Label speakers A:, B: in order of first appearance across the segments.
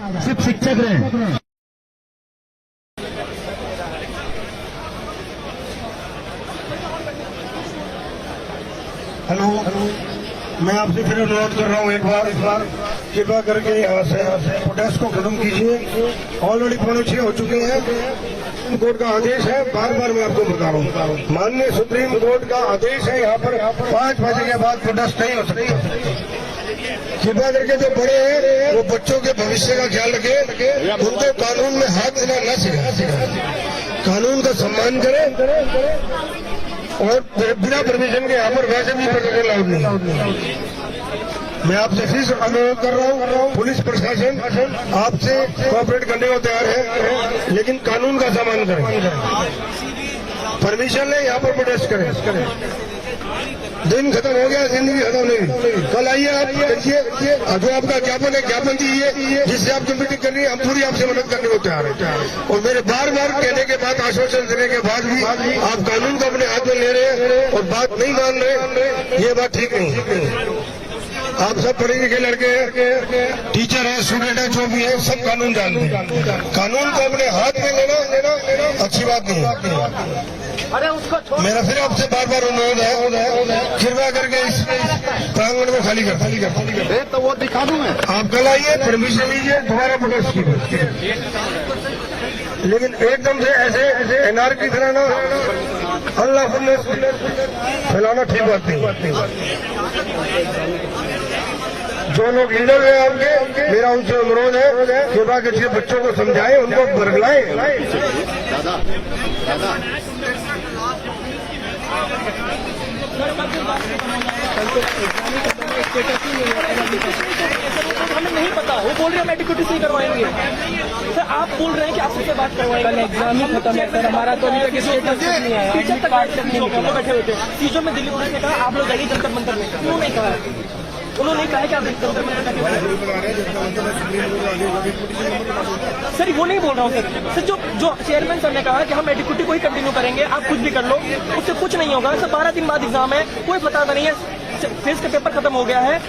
A: सिर्फ शिक्षक रहे।
B: हेलो, मैं आपसे फिर अनुरोध कर रहा हूँ एक बार कृपया करके यहाँ से प्रोटेस्ट को खत्म कीजिए। ऑलरेडी 5:45 हो चुके हैं। सुप्रीम कोर्ट का आदेश है, बार बार मैं आपको बता रहा हूँ, माननीय सुप्रीम कोर्ट का आदेश है, यहाँ पर 5 बजे के बाद प्रोटेस्ट नहीं हो सकती। कृपया करके जो बड़े हैं वो बच्चों के भविष्य का ख्याल रखे, उनको कानून में हाथ देना न सिखाए, कानून का सम्मान करें और बिना परमिशन के यहाँ पर वैसे भी प्रोटोकॉल अलाउड नहीं। मैं आपसे फिर अनुरोध कर रहा हूँ, पुलिस प्रशासन आपसे कोऑपरेट करने को तैयार है, लेकिन कानून का सम्मान करें। परमिशन ले, यहाँ पर प्रोटेस्ट करें। दिन खत्म हो गया, जिंदगी खत्म नहीं। कल आइए, आप देखिए जो आपका ज्ञापन है, ज्ञापन दीजिए, जिससे आपकी मीटिंग करनी है, हम पूरी आपसे मदद करने को तैयार है। और मेरे बार बार कहने के बाद, आश्वासन देने के बाद भी आप कानून को अपने हाथ में ले रहे हैं और बात नहीं मान रहे, ये बात ठीक नहीं। आप सब पढ़े लिखे लड़के हैं, टीचर है, स्टूडेंट है, जो भी है, सब कानून जानते हैं। कानून को अपने हाथ में लेना अच्छी बात नहीं। मेरा फिर आपसे बार बार अनुरोध है, कृपया करके इस प्रांगण को खाली कर।
A: तो वो दिखा दूं मैं।
B: आप कल आइए, परमिशन लीजिए, दोबारा प्रोटेस्ट कीजिए, लेकिन एकदम से ऐसे एनआरकी फैलाना, अल्लाह फैलाना ठीक बात नहीं। जो लोग लीडर हैं आपके, मेरा उनसे अनुरोध है, कृपया करके बच्चों को समझाएं, उनको बरगलाएं।
C: हमें नहीं पता, वो बोल रहे हैं मेडिकल नहीं करवाएंगे सर। आप बोल रहे हैं कि आप उससे बात करवाएंगे। कल एग्जाम ही खत्म है सर, हमारा तो अभी तक स्टेटस नहीं आया। टीचर तक बैठे हुए थे सीजो में, दिल्ली पुलिस ने कहा आप लोग जाइए जंतर मंतर में। क्यों नहीं कहा? उन्होंने कहा कि आप जंतर मंतर सर, वो नहीं बोल रहा हूँ सर। जो चेयरमैन सर ने कहा कि हम एडिक्यूटी को ही कंटिन्यू करेंगे, आप कुछ भी कर लो, उससे कुछ नहीं होगा सर। 12 दिन बाद एग्जाम है, कोई पता नहीं है, फेस का पेपर खत्म हो गया है।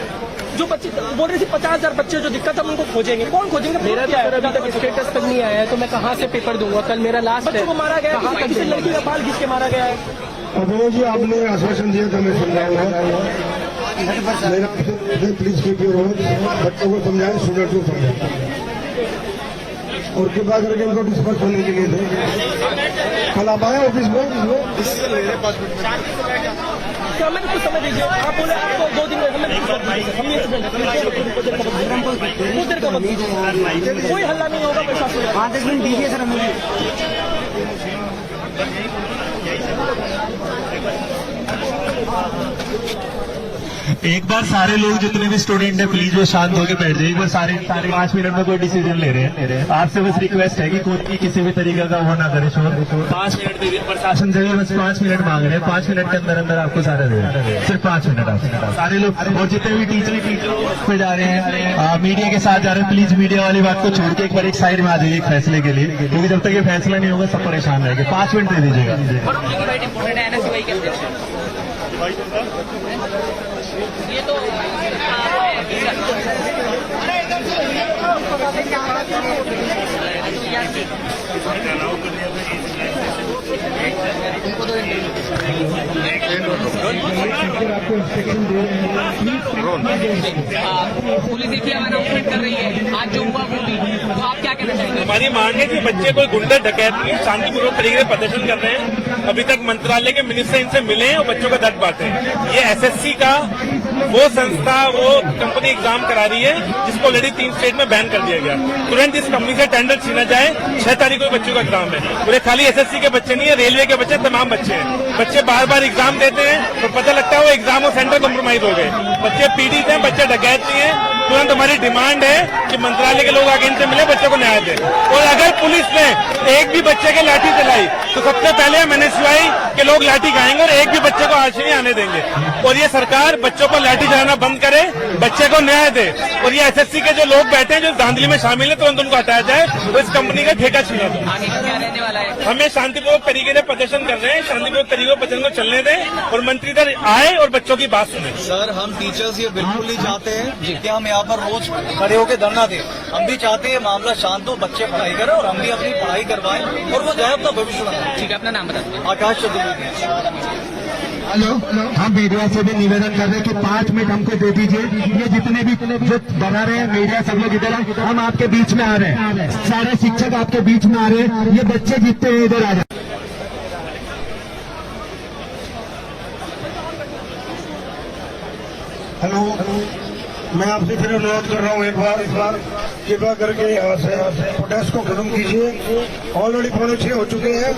C: जो बच्चे बोल रहे थे 50,000 बच्चे जो दिक्कत है उनको खोजेंगे, कौन खोजेंगे? मेरा क्या है, अभी तक स्टेटस तक नहीं आया है, तो मैं कहाँ से पेपर दूंगा? कल मेरा लास्ट है। मारा गया, किसी लड़की का बाल घिस के मारा गया है।
B: अभिनव जी, आपने आश्वासन दिया था, मैं समझाऊंगा। मेरा प्लीज कीप योर रोल, बच्चों को समझाएं, स्टूडेंट को समझाएं, और कृपया करके इनको डिस्पर्स होने के लिए थे। कल आप आए ऑफिस में?
C: हमें कुछ समय दीजिए। आप बोले आपको 2 दिन में हमें कोई हल्ला नहीं होगा।
A: 5-10 मिनट दीजिए सर हमें।
D: एक बार सारे लोग जितने भी स्टूडेंट हैं प्लीज वो शांत होकर बैठ जाए। एक बार सारे 5 मिनट में कोई डिसीजन ले रहे हैं। आपसे बस रिक्वेस्ट है कि कोई किसी भी तरीके का वो ना करे शोर। 5 मिनट दीजिए, प्रशासन से बस 5 मिनट मांग रहे हैं। 5 मिनट के अंदर अंदर आपको सारा दे, सिर्फ 5 मिनट आप सारे लोग। और जितने भी टीचर पे जा रहे हैं, मीडिया के साथ जा रहे हैं, प्लीज मीडिया वाली बात को छोड़ के एक बार एक साइड में आ जाइए फैसले के लिए, क्योंकि जब तक ये फैसला नहीं होगा सब परेशान रहेंगे। 5 मिनट दे दीजिएगा।
C: ये तो पुलिस देखिए अनाउंसमेंट कर रही है आज जो हुआ वो भी, तो आप क्या कहना चाहेंगे?
E: हमारी मांग है कि बच्चे कोई गुंडा डकैती शांतिपूर्वक तरीके से प्रदर्शन कर रहे हैं। अभी तक मंत्रालय के मिनिस्टर इनसे मिले हैं और बच्चों का दर्द बांटे हैं। ये एसएससी का वो संस्था, वो कंपनी एग्जाम करा रही है जिसको ऑलरेडी 3 स्टेट में बैन कर दिया गया। तुरंत इस कंपनी से टेंडर छीना जाए। 6 तारीख को बच्चों का एग्जाम है। पूरे खाली एसएससी के बच्चे नहीं है, रेलवे के बच्चे, तमाम बच्चे हैं। बच्चे बार बार एग्जाम देते हैं तो पता लगता है वो एग्जाम और सेंटर कॉम्प्रोमाइज हो गए। बच्चे पीड़ित हैं, बच्चे डकैत नहीं है। तुरंत हमारी डिमांड है कि मंत्रालय के लोग आगे इनसे मिले, बच्चों को न्याय दें। और अगर पुलिस ने एक भी बच्चे के लाठी चलाई तो सबसे पहले हम एनएसयूआई के लोग लाठी खाएंगे और एक भी बच्चे को आज नहीं आने देंगे। और ये सरकार बच्चों को लाठी चलाना बंद करे, बच्चे को न्याय दे। और ये एसएससी के जो लोग बैठे हैं, जो धांधली में शामिल है, तुरंत उनको हटाया जाए और इस कंपनी का ठेका छीना जाए। हमें शांतिपूर्वक तरीके से प्रदर्शन कर रहे हैं, शांतिपूर्वक तरीके से प्रदर्शन को चलने दें और मंत्री इधर आए और बच्चों की बात सुने।
F: सर, हम टीचर्स ये बिल्कुल नहीं चाहते हैं कि हम यहाँ यहाँ पर रोज खड़े होकर धरना दे। हम भी चाहते हैं मामला शांत हो, बच्चे पढ़ाई करें और हम भी अपनी पढ़ाई करवाएं और वो जाए अपना भविष्य बनाए।
C: ठीक है, अपना नाम बता दीजिए।
F: आकाश चतुर्वेदी।
A: हेलो, हम मीडिया से भी निवेदन कर रहे हैं कि 5 मिनट हमको दे दीजिए। ये जितने भी जो बना रहे हैं मीडिया, सब लोग इधर आए, हम आपके बीच में आ रहे हैं, सारे शिक्षक आपके बीच में आ रहे हैं। ये बच्चे जितने हैं इधर आ जाए।
B: हेलो, मैं आपसे फिर अनुरोध कर रहा हूँ एक बार कृपया करके यहाँ से प्रोटेस्ट को खत्म कीजिए। ऑलरेडी 5:45 हो चुके हैं।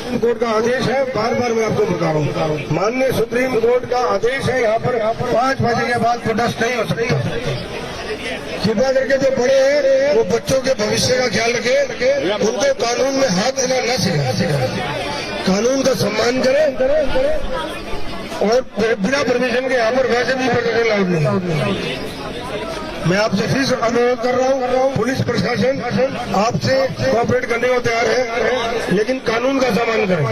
B: सुप्रीम कोर्ट का आदेश है, बार बार मैं आपको बता रहा हूँ, माननीय सुप्रीम कोर्ट का आदेश है, यहाँ पर 5 बजे के बाद प्रोटेस्ट नहीं हो सकता। कृपया करके जो बड़े हैं वो बच्चों के भविष्य का ख्याल रखें, उनको कानून में हाथ देना न सिखाएं, कानून का सम्मान करें और बिना परमिशन के यहाँ पर वैसे भी प्रोटेक्शन लाउड नहीं। मैं आपसे फिर अनुरोध कर रहा हूँ, पुलिस प्रशासन आपसे कोऑपरेट करने को तैयार है, लेकिन कानून का सम्मान करें।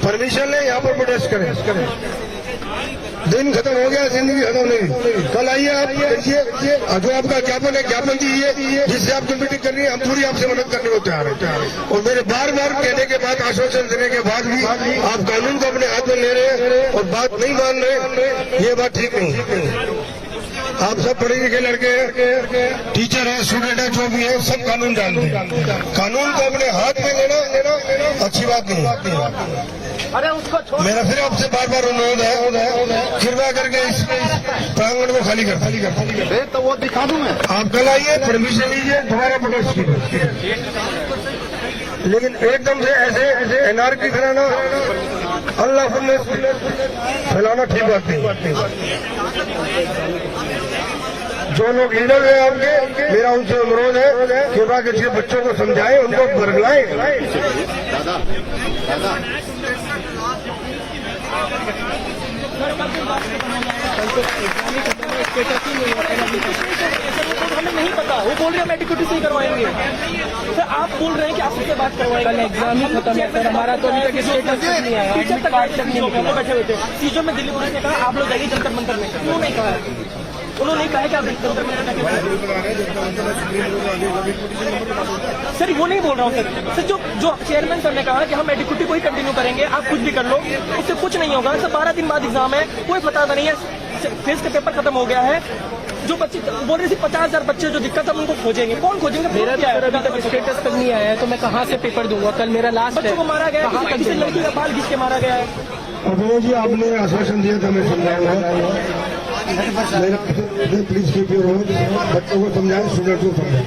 B: परमिशन ले, यहाँ पर प्रोटेस्ट करें। दिन खत्म हो गया, जिंदगी खत्म नहीं। कल आइए आप, करिए जो आपका ज्ञापन है, ज्ञापन दीजिए, जिससे आपकी मीटिंग करनी है, हम पूरी आपसे मदद करने को तैयार है। और मेरे बार बार कहने के बाद, आश्वासन देने के बाद भी आप कानून को अपने हाथ में ले रहे हैं और बात नहीं मान रहे, ये बात ठीक नहीं। आप सब पढ़े लिखे लड़के हैं, टीचर है, स्टूडेंट है, जो भी है, सब कानून जानते हैं। कानून को अपने हाथ में लेना अच्छी बात नहीं। मेरा फिर आपसे बार बार अनुरोध है, कृपया करके इस प्रांगण को खाली कर।
A: तो वो दिखा दूं मैं।
B: आप कल आइए, परमिशन लीजिए, दोबारा प्रोटेस्ट कीजिए, लेकिन एकदम से ऐसे एनआरकी फैलाना, अल्लाह फैलाना ठीक बात नहीं। जो लोग लीडर हैं आपके, मेरा उनसे अनुरोध है, कृपया करके बच्चों को समझाएं, उनको बरगलाएं।
C: हमें नहीं पता, वो बोल रहे हैं हम एडिक्यूटी से ही करवाएंगे। सर आप बोल रहे हैं कि आप उससे बात करवाएंगे। कल एग्जाम ही खत्म है सर, हमारा तो अभी तक स्टेटस नहीं आया, टीचर तक बैठे हुए थे। सीजो में दिल्ली पुलिस ने कहा आप लोग जाइए जंतर मंतर में, क्यों नहीं कहा? उन्होंने कहा कि आप जंतर मंतर सर, वो नहीं बोल रहा हूँ सर। जो चेयरमैन सर ने कहा कि हम एडिक्यूटी को ही कंटिन्यू करेंगे, आप कुछ भी कर लो, उससे कुछ नहीं होगा सर। 12 दिन बाद एग्जाम है, कोई पता नहीं है, फेस का पेपर खत्म हो गया है। जो बच्चे बोल रहे थे 50,000 बच्चे जो दिक्कत है उनको खोजेंगे, कौन खोजेंगे? मेरा क्या है, अभी तक स्टेटस तक नहीं आया है, तो मैं कहाँ से पेपर दूंगा? कल मेरा लास्ट है। बच्चों को मारा गया है, किसी लड़की का बाल घिस के मारा गया है।
B: अभिनय जी, आपने आश्वासन दिया था, मैं समझाऊंगा। प्लीज कीप योर रोड, बच्चों को समझाएं, स्टूडेंट को समझाएं,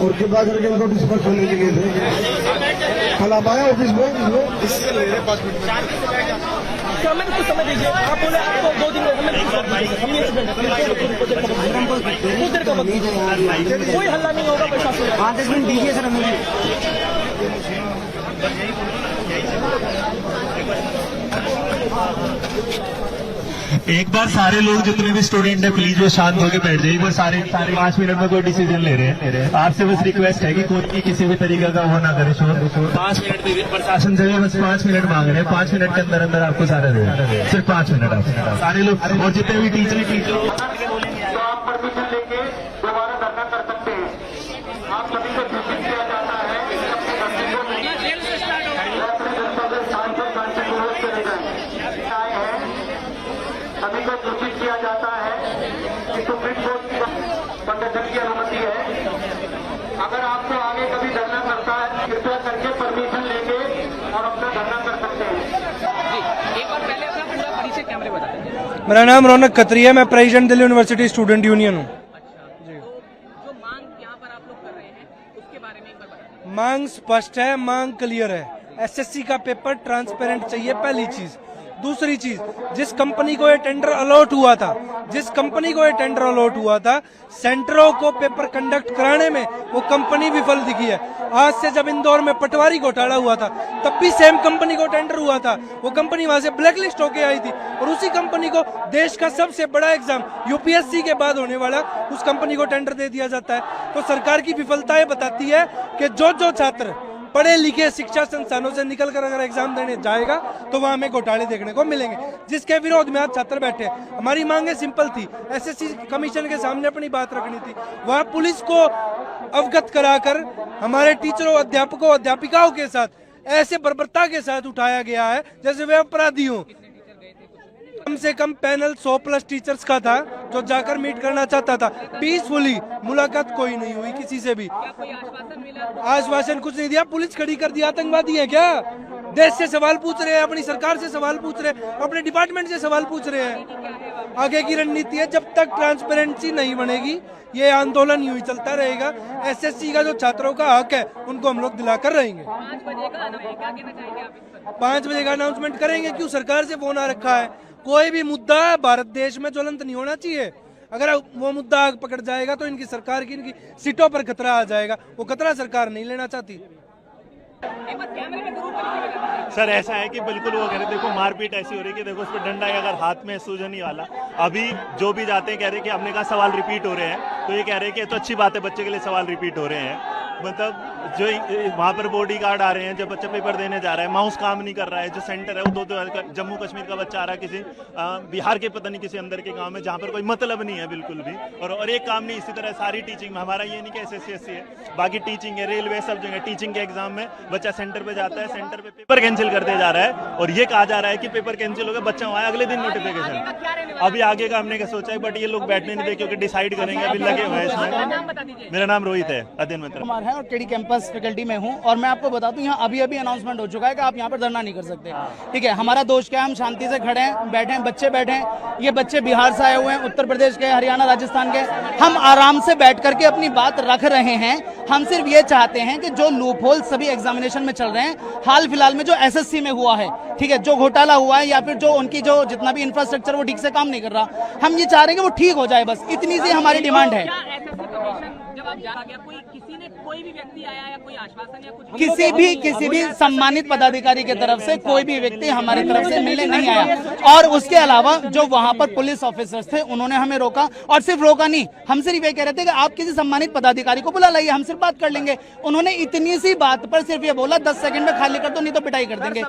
B: और कृपया करके इनको डिस्पर्स होने के लिए थे। कल आप आए ऑफिस में,
C: हमें कुछ समझ लीजिए। आप बोले आपको 2 दिन में हम ये स्टूडेंट का वक्त, कोई हल्ला नहीं होगा प्रशासन।
A: 5 मिनट दीजिए सर हमें।
D: एक बार सारे लोग जितने भी स्टूडेंट हैं प्लीज वो शांत होकर बैठ जाइए। एक बार सारे 5 मिनट में कोई डिसीजन ले रहे हैं। आपसे बस रिक्वेस्ट है कि कोई किसी भी तरीके का वो ना करे शोर। 5 मिनट भी प्रशासन से बस 5 मिनट मांग रहे हैं। 5 मिनट के अंदर अंदर आपको सारे दे, सिर्फ 5 मिनट आप सारे लोग, और जितने भी टीचर
G: आप परमिशन लेके दोबारा धरना कर सकते हैं। आप सभी को सूचित किया जाता है सभी को सूचित किया जाता है कि सुप्रीम कोर्ट की प्रदर्शन की अनुमति है। अगर आपको आगे कभी धरना करता है, कृपया करके परमिशन लेके और अपना धरना कर सकते हैं।
C: एक बार पहले अपना पूरा परिचय कैमरे बता दें।
H: मेरा नाम रौनक खत्री है, मैं president Delhi university student union हूँ।
C: जो मांग यहाँ पर आप लोग कर रहे हैं उसके बारे में एक बार बताएं।
H: मांग स्पष्ट है, मांग क्लियर है। एसएससी का पेपर ट्रांसपेरेंट चाहिए, पहली चीज। दूसरी चीज, जिस कंपनी को ये टेंडर अलॉट हुआ था, सेंटरों को पेपर कंडक्ट कराने में वो कंपनी विफल दिखी है। आज से जब इंदौर में पटवारी घोटाला हुआ था, तब भी सेम कंपनी को टेंडर हुआ था, वो कंपनी वहां से ब्लैकलिस्ट होके आई थी, और उसी कंपनी को देश का सबसे बड़ा एग्जाम यूपीएससी के बाद होने वाला, उस कंपनी को टेंडर दे दिया जाता है। तो सरकार की विफलता ये बताती है कि जो छात्र पढ़े लिखे शिक्षा संस्थानों से निकल कर अगर एग्जाम देने जाएगा तो वहां हमें घोटाले देखने को मिलेंगे, जिसके विरोध में आज छात्र बैठे। हमारी मांगे सिंपल थी, एसएससी कमीशन के सामने अपनी बात रखनी थी, वहां पुलिस को अवगत कराकर हमारे टीचरों, अध्यापकों, अध्यापिकाओं के साथ ऐसे बर्बरता के साथ उठाया गया है जैसे वे अपराधी हों। कम से कम पैनल 100+ टीचर्स का था जो जाकर मीट करना चाहता था, पीसफुली, मुलाकात कोई नहीं हुई किसी से भी, आश्वासन कुछ नहीं दिया, पुलिस खड़ी कर दिया। आतंकवादी है क्या? देश से सवाल पूछ रहे हैं, अपनी सरकार से सवाल पूछ रहे हैं, अपने डिपार्टमेंट से सवाल पूछ रहे हैं। आगे की रणनीति है, जब तक ट्रांसपेरेंसी नहीं बनेगी ये आंदोलन यूं ही चलता रहेगा। एसएससी का जो छात्रों का हक है उनको हम लोग दिलाकर रहेंगे। 5 बजे का अनाउंसमेंट करेंगे। क्यों? सरकार से फोन आ रखा है। कोई भी मुद्दा भारत देश में ज्वलंत नहीं होना चाहिए। अगर वो मुद्दा आग पकड़ जाएगा तो इनकी सरकार की, इनकी सीटों पर खतरा आ जाएगा। वो खतरा सरकार नहीं लेना चाहती।
D: सर ऐसा है कि बिल्कुल वो कह रहे, देखो मारपीट ऐसी हो रही है कि देखो उस पर डंडा है, अगर हाथ में सूजन वाला। अभी जो भी जाते हैं कह रहे हैं कि हमने कहा सवाल रिपीट हो रहे हैं, तो ये कह रहे हैं कि तो अच्छी बात है, बच्चे के लिए सवाल रिपीट हो रहे हैं। मतलब जो वहाँ पर बॉडी गार्ड आ रहे हैं, जब बच्चा पेपर देने जा रहा है, माउस काम नहीं कर रहा है, जो सेंटर है वो दो जम्मू कश्मीर का बच्चा आ रहा है, किसी बिहार के पता नहीं किसी अंदर के गांव में, जहाँ पर कोई मतलब नहीं है बिल्कुल भी, और एक काम नहीं। इसी तरह सारी टीचिंग में हमारा ये नहीं कि SSC है, बाकी टीचिंग है, रेलवे, सब जगह टीचिंग के एग्जाम में बच्चा सेंटर पे जाता है, सेंटर पे पेपर कैंसिल कर दिया जा रहा है, और ये कहा जा रहा है कि पेपर कैंसिल हो गया, बच्चा वहाँ अगले दिन नोटिफिकेशन। अभी आगे का हमने क्या सोचा है, बट ये लोग बैठने नहीं दे क्योंकि डिसाइड करेंगे, अभी लगे हुए हैं इसमें। मेरा नाम रोहित है, अध्ययन मित्र
I: कुमार है और टेडी कैंपस फैकल्टी में हूँ। और मैं आपको बता दूं, यहाँ अभी अनाउंसमेंट हो चुका है कि आप यहाँ पर धरना नहीं कर सकते। ठीक है, हमारा दोष क्या है, हम शांति से खड़े हैं, बैठे हैं, बच्चे बैठे हैं। ये बच्चे बिहार से आए हुए हैं, उत्तर प्रदेश के, हरियाणा, राजस्थान के। हम आराम से बैठ करके अपनी बात रख रहे हैं। हम सिर्फ ये चाहते हैं कि जो लूप होल सभी एग्जामिनेशन में चल रहे हैं, हाल फिलहाल में जो SSC में हुआ है, ठीक है, जो घोटाला हुआ है, या फिर जो उनकी जो जितना भी इंफ्रास्ट्रक्चर वो ठीक से काम नहीं कर रहा, हम ये चाह रहे हैं कि वो ठीक हो जाए, बस इतनी सी हमारी डिमांड है।
J: जब आप जा गया, कोई भी व्यक्ति आया या कोई आश्वासन या कुछ?
I: किसी भी सम्मानित पदाधिकारी की तरफ से कोई भी व्यक्ति हमारी तरफ से मिलने नहीं आया। और उसके अलावा जो वहां पर पुलिस ऑफिसर्स थे उन्होंने हमें रोका, और सिर्फ रोका नहीं, हम सिर्फ ये कह रहे थे कि आप किसी सम्मानित पदाधिकारी को बुला लाइए, हम सिर्फ बात कर लेंगे। उन्होंने इतनी सी बात पर सिर्फ ये बोला 10 सेकंड में खाली कर दो, नहीं तो पिटाई कर देंगे।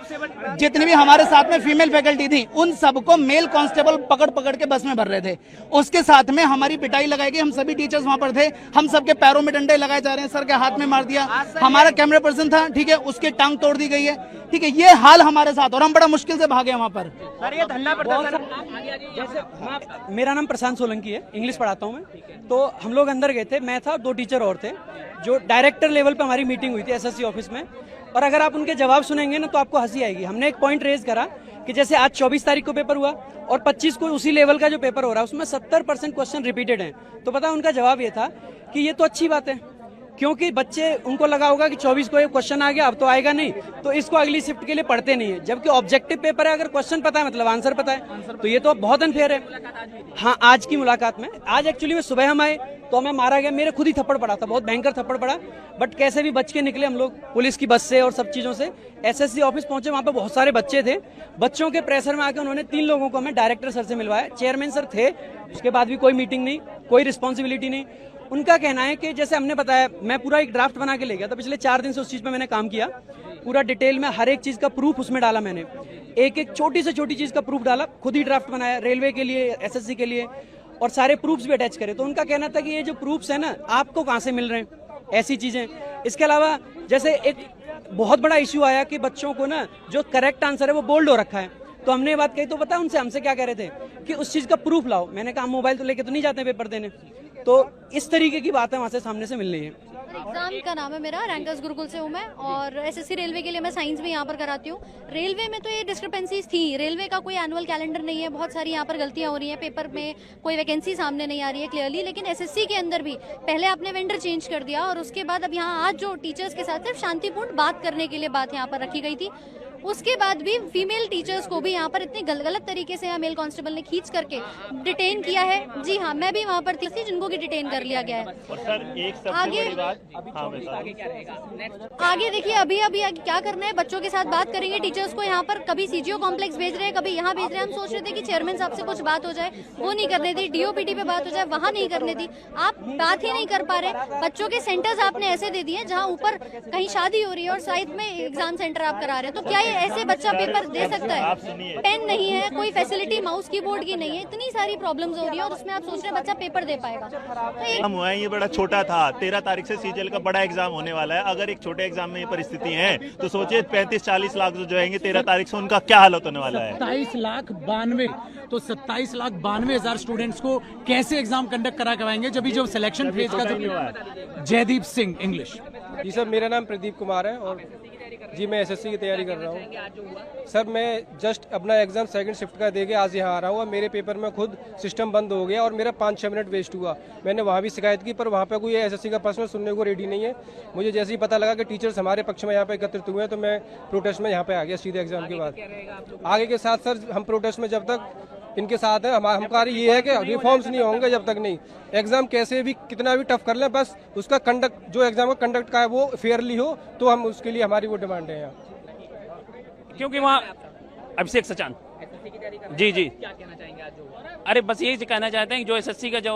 I: जितनी भी हमारे साथ में फीमेल फैकल्टी थी उन सबको मेल कांस्टेबल पकड़ पकड़ के बस में भर रहे थे। उसके साथ में हमारी पिटाई लगाई गई। हम सभी टीचर्स वहां पर थे, हम सबके पैरों में डंडे लगाए जा रहे हैं, सर के हाथ में मार दिया। हमारा कैमरा पर्सन था, ठीक है, उसकी टांग तोड़ दी गई है। ठीक है, ये हाल हमारे साथ, और हम बड़ा मुश्किल से भागे वहां पर।
C: सर ये धरना प्रदर्शन,
J: मेरा नाम प्रशांत सोलंकी है, इंग्लिश पढ़ाता हूँ मैं। तो हम लोग अंदर गए थे, मैं था, 2 टीचर और थे, जो डायरेक्टर लेवल पे हमारी मीटिंग हुई थी SSC ऑफिस में। और अगर आप उनके जवाब सुनेंगे ना तो आपको हंसी आएगी। हमने एक पॉइंट रेज करा कि जैसे आज 24 तारीख को पेपर हुआ और 25 को उसी लेवल का जो पेपर हो रहा है उसमें 70% क्वेश्चन रिपीटेड हैं। तो पता है उनका जवाब ये था कि ये तो अच्छी बात है, क्योंकि बच्चे, उनको लगा होगा कि 24 को ये क्वेश्चन आ गया, अब तो आएगा नहीं, तो इसको अगली शिफ्ट के लिए पढ़ते नहीं है। जबकि ऑब्जेक्टिव पेपर है, अगर क्वेश्चन पता है मतलब आंसर पता है, तो ये तो बहुत अनफेयर है। हाँ, आज की मुलाकात में, आज एक्चुअली में सुबह हम आए तो हमें मारा गया, मेरे खुद ही थप्पड़ पड़ा था, बहुत भयंकर थप्पड़ पड़ा, बट कैसे भी बच के निकले हम लोग पुलिस की बस से और सब चीजों से। SSC ऑफिस पहुंचे, वहां पे बहुत सारे बच्चे थे, बच्चों के प्रेशर में आके उन्होंने 3 लोगों को हमें डायरेक्टर सर से मिलवाया। चेयरमैन सर थे, उसके बाद भी कोई मीटिंग नहीं, कोई रिस्पॉन्सिबिलिटी नहीं। उनका कहना है कि जैसे हमने बताया, मैं पूरा एक ड्राफ्ट बना के ले गया था, पिछले 4 दिन से उस चीज पे मैंने काम किया, पूरा डिटेल में हर एक चीज का प्रूफ उसमें डाला मैंने, एक छोटी से छोटी चीज का प्रूफ डाला, खुद ही ड्राफ्ट बनाया, रेलवे के लिए, SSC के लिए, और सारे प्रूफ्स भी अटैच करे। तो उनका कहना था कि ये जो प्रूफ्स है ना, आपको कहाँ से मिल रहे हैं ऐसी चीजें। इसके अलावा जैसे एक बहुत बड़ा इश्यू आया कि बच्चों को ना जो करेक्ट आंसर है वो बोल्ड हो रखा है, तो हमने ये बात कही, तो पता है उनसे हमसे क्या कह रहे थे कि उस चीज का प्रूफ लाओ। मैंने कहा मोबाइल तो लेके तो नहीं जाते पेपर देने, तो इस तरीके की बातें वहाँ से सामने से मिल रही है।
K: एग्जाम का नाम है मेरा, रैंकर्स गुरुकुल से हूँ मैं, और SSC रेलवे के लिए मैं साइंस भी यहाँ पर कराती हूँ। रेलवे में तो ये डिस्क्रिपेंसीज थी, रेलवे का कोई एनुअल कैलेंडर नहीं है, बहुत सारी यहाँ पर गलतियाँ हो रही हैं, पेपर में कोई वैकेंसी सामने नहीं आ रही है क्लियरली। लेकिन SSC के अंदर भी पहले आपने वेंडर चेंज कर दिया, और उसके बाद अब यहाँ आज जो टीचर्स के साथ सिर्फ शांतिपूर्ण बात करने के लिए बात यहाँ पर रखी गई थी। उसके बाद भी फीमेल टीचर्स को भी यहाँ पर इतने गलत तरीके से मेल कांस्टेबल ने खींच करके डिटेन किया है। जी हाँ, मैं भी वहाँ पर थी जिनको की डिटेन कर लिया गया है। आगे देखिए, अभी क्या करना है, बच्चों के साथ बात करेंगे। टीचर्स को यहाँ पर कभी सीजीओ कॉम्प्लेक्स भेज रहे हैं, कभी यहाँ भेज रहे हैं। हम सोच रहे थे कि चेयरमैन साहब से कुछ बात हो जाए, वो नहीं करने दी। डीओपीटी पे बात हो जाए, वहाँ नहीं करने दी। आप बात ही नहीं कर पा रहे। बच्चों के सेंटर्स आपने ऐसे दे दिए जहाँ ऊपर कहीं शादी हो रही है और साइड में एग्जाम सेंटर आप करा रहे हैं। तो क्या ये ऐसे बच्चा पेपर दे सकता है? पेन नहीं है, कोई फैसिलिटी माउस कीबोर्ड की नहीं है, इतनी सारी प्रॉब्लम्स हो रही है और उसमें आप सोच रहे हैं बच्चा पेपर दे पाएगा? तो
D: हुआ है, ये बड़ा छोटा था। 13 तारीख से सीजीएल का बड़ा एग्जाम होने वाला है। अगर एक छोटे एग्जाम में ये परिस्थिति है तो सोचिए 35-40 लाख जो आएंगे 13 तारीख से, उनका क्या हालत होने वाला है।
L: 27,92,000 स्टूडेंट्स को कैसे एग्जाम कंडक्ट करा करवाएंगे जब जो सिलेक्शन फेज का जो जयदीप सिंह इंग्लिश।
C: जी सर, मेरा नाम प्रदीप कुमार है और जी मैं एसएससी की तैयारी कर रहा हूँ। सर मैं जस्ट अपना एग्जाम सेकंड शिफ्ट का देके आज यहाँ आ रहा हूँ और मेरे पेपर में खुद सिस्टम बंद हो गया और मेरा 5-6 मिनट वेस्ट हुआ। मैंने वहाँ भी शिकायत की पर वहाँ पे कोई एसएससी का पर्सनल सुनने को रेडी नहीं है। मुझे जैसे ही पता लगा कि टीचर्स हमारे पक्ष में यहाँ पे एकत्रित हुए हैं तो मैं प्रोटेस्ट में यहाँ पे आ गया सीधे एग्जाम के बाद। आगे के साथ सर हम प्रोटेस्ट में जब तक इनके साथ है, हमारा कार्य ये है कि रिफॉर्म्स नहीं होंगे जब तक नहीं। एग्जाम कैसे भी कितना भी टफ कर लें, बस उसका कंडक्ट जो एग्जाम का कंडक्ट का है वो फेयरली हो, तो हम उसके लिए हमारी वो डिमांड है यहाँ।
E: क्योंकि वहाँ अभिषेक सचान जी क्या कहना चाहेंगे आज जो? अरे बस यही कहना चाहते हैं कि जो एसएससी का जो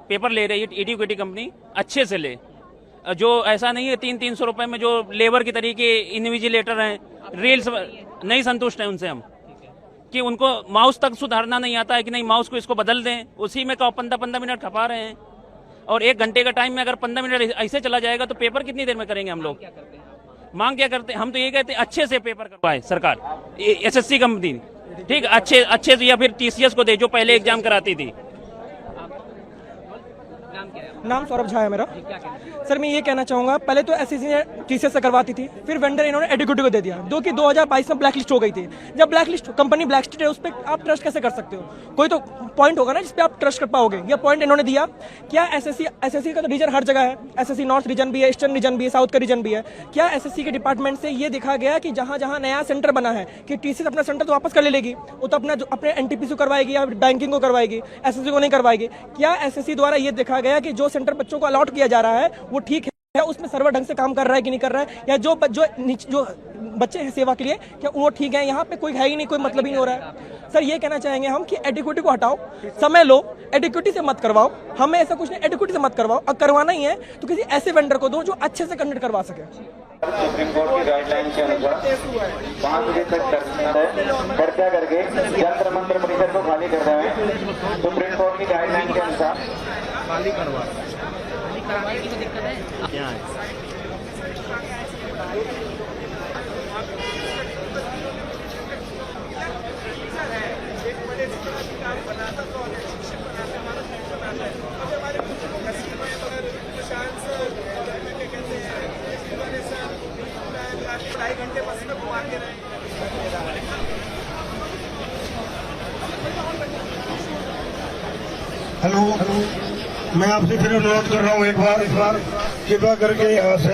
E: पेपर ले रही है एडुकेटी कंपनी अच्छे से ले। जो ऐसा नहीं है 300-300 रुपए में जो लेबर के तरीके इन्विजिलेटर हैं, रील्स नहीं संतुष्ट है उनसे हम, कि उनको माउस तक सुधारना नहीं आता है कि नहीं माउस को इसको बदल दें, उसी में 15 मिनट खपा रहे हैं। और 1 घंटे का टाइम में अगर 15 मिनट ऐसे चला जाएगा तो पेपर कितनी देर में करेंगे हम लोग? मांग क्या करते हैं? हम तो ये कहते हैं अच्छे से पेपर करवाए सरकार, एसएससी कंपनी ठीक अच्छे से, या फिर टीसीएस को दे जो पहले एग्जाम कराती थी।
C: नाम सौरभ झा है मेरा। सर मैं ये कहना चाहूंगा, पहले तो एसएससी ने टीसीएस से करवाती थी, फिर वेंडर इन्होंने एडुकेटी को दे दिया, जो कि 2022 में ब्लैक लिस्ट हो गई थी। जब black list company black list है, उस पर आप ट्रस्ट कैसे कर सकते हो? कोई तो पॉइंट होगा ना जिसपे आप ट्रस्ट कर पाओगे। ये पॉइंट इन्होंने दिया। क्या एसएससी का तो रीजन हर जगह है, एसएससी नॉर्थ रीजन भी है, ईस्टर्न रीजन भी है, साउथ का रीजन भी है। क्या एसएससी के डिपार्टमेंट से ये देखा गया कि जहां जहां नया सेंटर बना है कि टीसीएस अपना सेंटर तो वापस कर ले लेगी, वो तो अपने एनटीपीसी करवाएगी या बैंकिंग को करवाएगी, एसएससी को नहीं करवाएगी? क्या एसएससी द्वारा ये देखा गया कि जो सेंटर बच्चों को अलॉट किया जा रहा है वो ठीक है, उसमें सर्वर ढंग से काम कर रहा है कि नहीं कर रहा है, या जो बच्चे हैं सेवा के लिए क्या वो ठीक है? यहाँ पे कोई है ही नहीं, कोई मतलब ही नहीं हो रहा है। सर ये कहना चाहेंगे हम कि एडुकेटी को हटाओ, समय लो, एडुकेटी से मत करवाओ। हमें ऐसा कुछ नहीं, एडुकेटी से मत करवाओ। अब करवाना ही है तो किसी ऐसे वेंडर को दो जो अच्छे से कंडक्ट करवा सके।
G: सुप्रीम कोर्ट की गाइडलाइन के अनुसार 5 बजे तक चर्चा करके जंतर मंत्र परिसर को खाली कर रहे हैं। सुप्रीम कोर्ट की गाइडलाइन के अनुसार खाली करवा क्या है?
B: हेलो, मैं आपसे फिर अनुरोध कर रहा हूँ एक बार कृपया करके यहाँ से